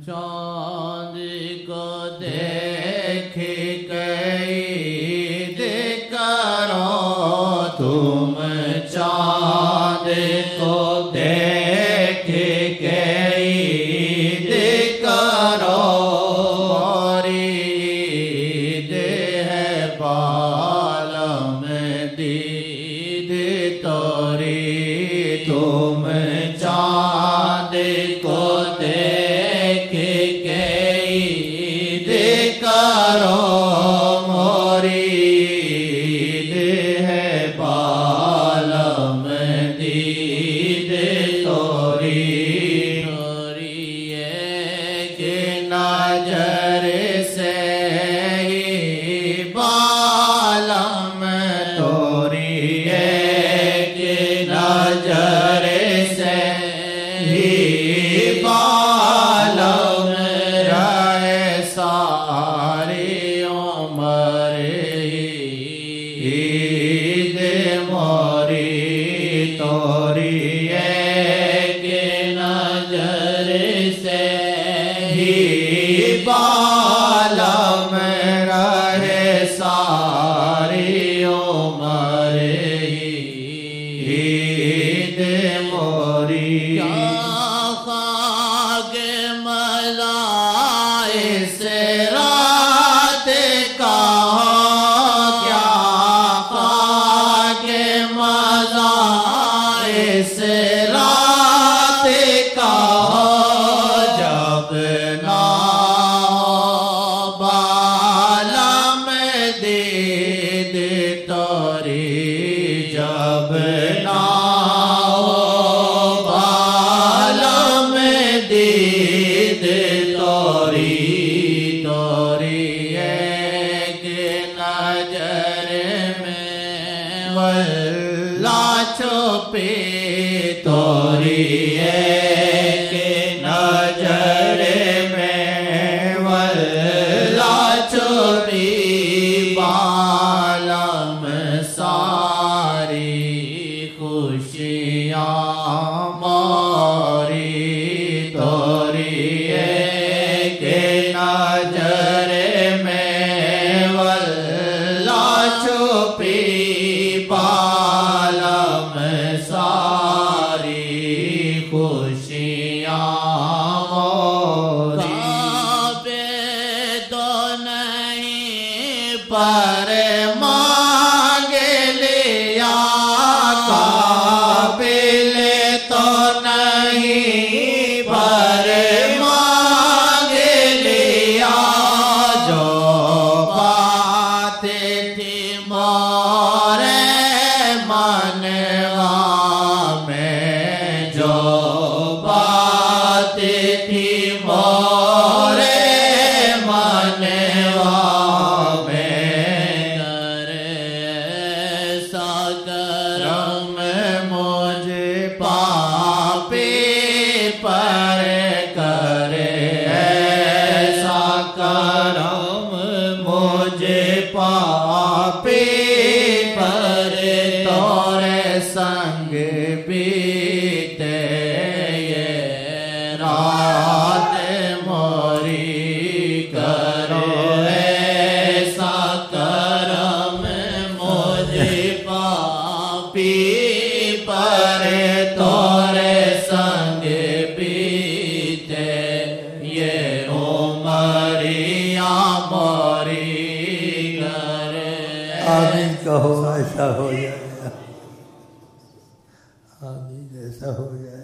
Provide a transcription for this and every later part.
चाँद को देख कैद करो, तुम चाँद को देख कैद करो, ईद है बालम दीद तोरी, तुम चाँद को देख के ईद करो, मोरी ईद है बालम दीद तोरी, तोरी एक नजर से ही बालम, तोरी एक नजर से ही बालम रहे सारी उम्र, ईद मोरी तोरी एक नजर से ही बालम रहे सारी उम्र, ईद मोरी। खाग मज़ा इस रात का, क्या खाग मज़ा इस रात का, जब ना बालम दीद तोरी, जब ना बालम दीद तोरी, तोरी एक नजर में वल्ला छुपी, तोरी एक नजर में वल्ला छुपी, बालम सारी खुशियाँ मोरी, तोरी एक नजर में वल्ला छुपी, बालम सारी खुशियाँ मोरी, काबे तो नहीं पर मांग लिया, काबिल तो नहीं पर मांग लिया, जो बात थी मोरे मनवा में, जो बात थी मोरे मनवा में, ऐसा करम मुझे पापी पर करे, ऐसा करम मुझे पापी पर, तोरे संग बीते ये रात मोरी, करो ऐसा करम मुझे पापी पर, तोरे संग बीते ये उमरिया मोरी, करे आमीन कहो, ऐसा हो जाए, आमीन ऐसा हो जाए।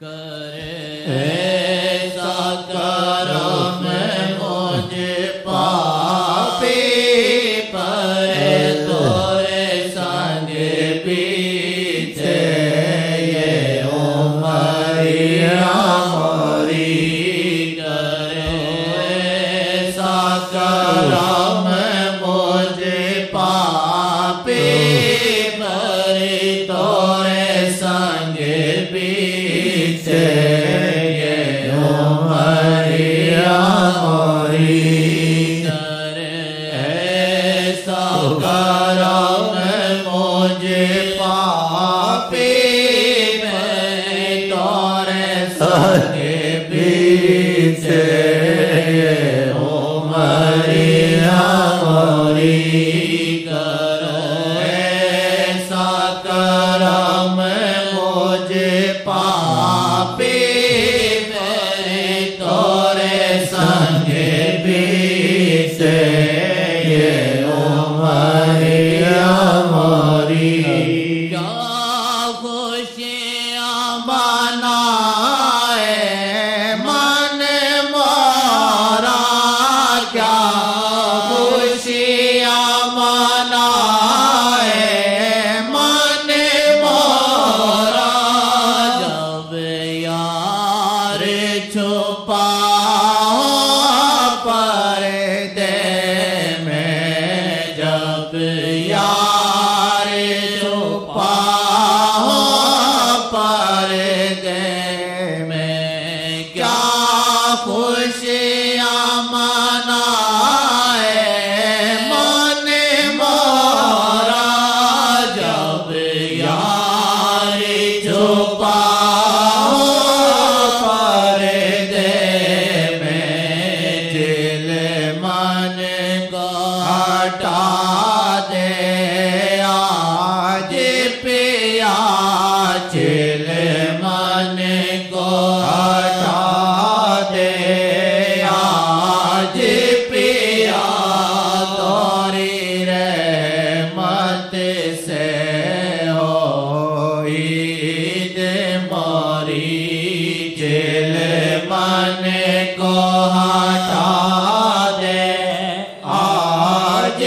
करे ऐसा करम मुझे पापी पर, तोरे संग बीते ये उमरिया मोरी, करे ऐसा करम मुझे पापी पर, तोरे संग बीते ये उमरिया मोरी, करे ऐसा करम मुझे पापी पर, तोरे संग हटा दे आज पिया तोरी रहमत से होई दे मोरी जिल मन को हटा दे आज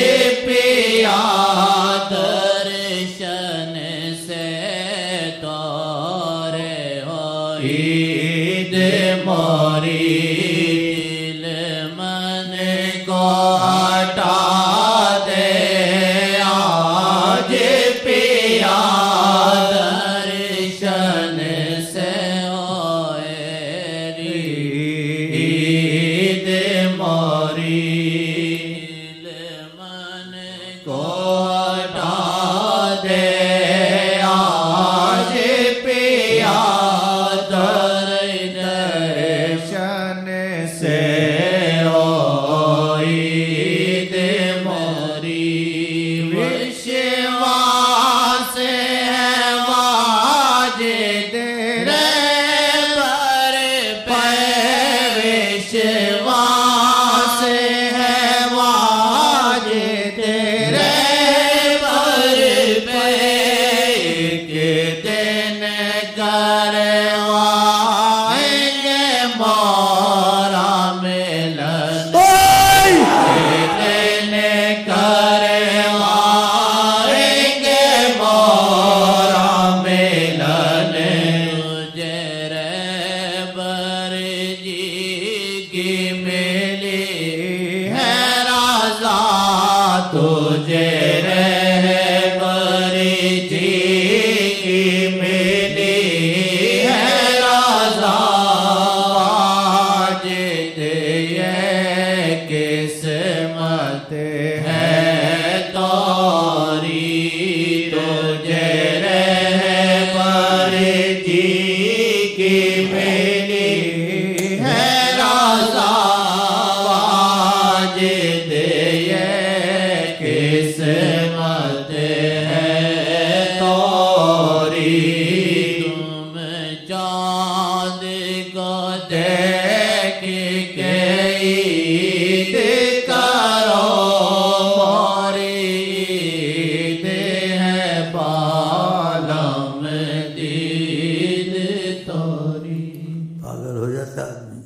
पिया दर्शन से तोरे होई दे मोरी दिल मन को हटा दे आज पिया दर्शन से होए रीद मोरी दिल मन को हटा दे आज पिया दर्शन से होई दे मोरी विश्वास है वाजिद रे पर विश्वास है वाजिद रे पर के दिन करवाएंगे मोरा मिलन दिन करवाएंगे मोरा मिलन तुझे रहबर जी की मिली है राजा तुझे रहबर जी की मिली है राजा आज ये किस्मत है तोरी तुझे रहबर जी की मिली है राजा आज ये किस्मत है तोरी तुम चाँद को देख के ईद करो मोरी ईद है बालम दीद तोरी पागल हो जाता आदमी